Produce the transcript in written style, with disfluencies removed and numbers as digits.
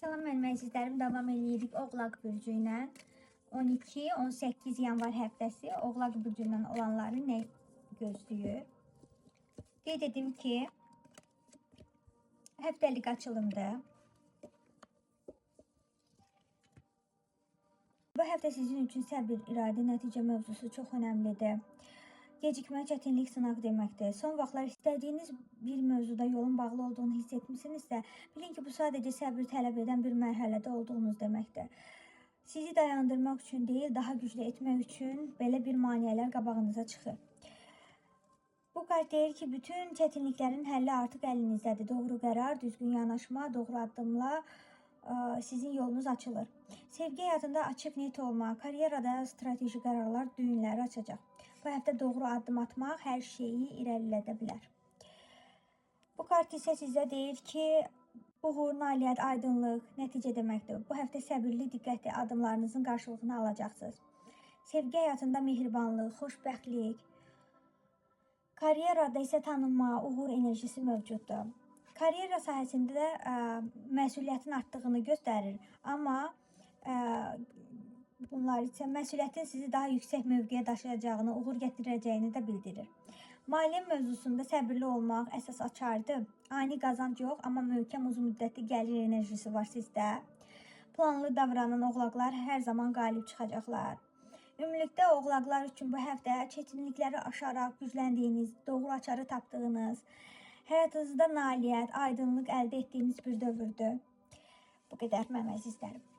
Salam mənim əzizlərim, davam edirik Oğlaq bürcü ilə. 12-18 yanvar həftəsi Oğlaq bürcü ilə olanları nə gözləyir? Qeyd edim ki, həftəlik açılımdır. Bu həftə sizin üçün səbir, iradə, nəticə mövzusu çox önəmlidir. Gecikmə, çətinlik, sınaq deməkdir. Son vaxtlar istədiyiniz bir mövzuda yolun bağlı olduğunu hiss etmişsinizsə, bilin ki, bu sadəcə səbir tələb edən bir mərhələdə olduğunuz deməkdir. Sizi dayandırmaq üçün deyil, daha güclü etmək üçün belə bir maneələr qabağınıza çıxır. Bu kart deyir ki, bütün çətinliklərin həlli artıq əlinizdədir. Doğru qərar, düzgün yanaşma, doğru addımla sizin yolunuz açılır. Sevgi həyatında açıq, net olmaq, karyerada strateji qərarlar düyünləri açacaq. Bu həftə doğru addım atmaq hər şeyi irəlilədə bilər. Bu kart isə sizə deyir ki, uğur, nailiyyət, aydınlıq, nəticə deməkdir. Bu həftə səbirli, diqqətli addımlarınızın qarşılığını alacaqsınız. Sevgi həyatında mehribanlıq, xoşbəxtlik, karyerada isə tanınma, uğur enerjisi mövcuddur. Karyera sahəsində də məsuliyyətin artdığını göstərir, amma bunlar isə məsuliyyətin sizi daha yüksək mövqeyə daşıyacağını, uğur gətirəcəyini də bildirir. Maliyyə mövzusunda səbirli olmaq əsas açardır. Ani qazanc yox, amma möhkəm uzun müddətli gəlir enerjisi var sizdə. Planlı davranan oğlaqlar hər zaman qalib çıxacaqlar. Ümumilikdə oğlaqlar üçün bu həftə çətinlikləri aşaraq gücləndiyiniz, doğru açarı tapdığınız, həyatınızda nailiyyət, aydınlıq əldə etdiyiniz bir dövrdür. Bu qədər mənim əzizlərim.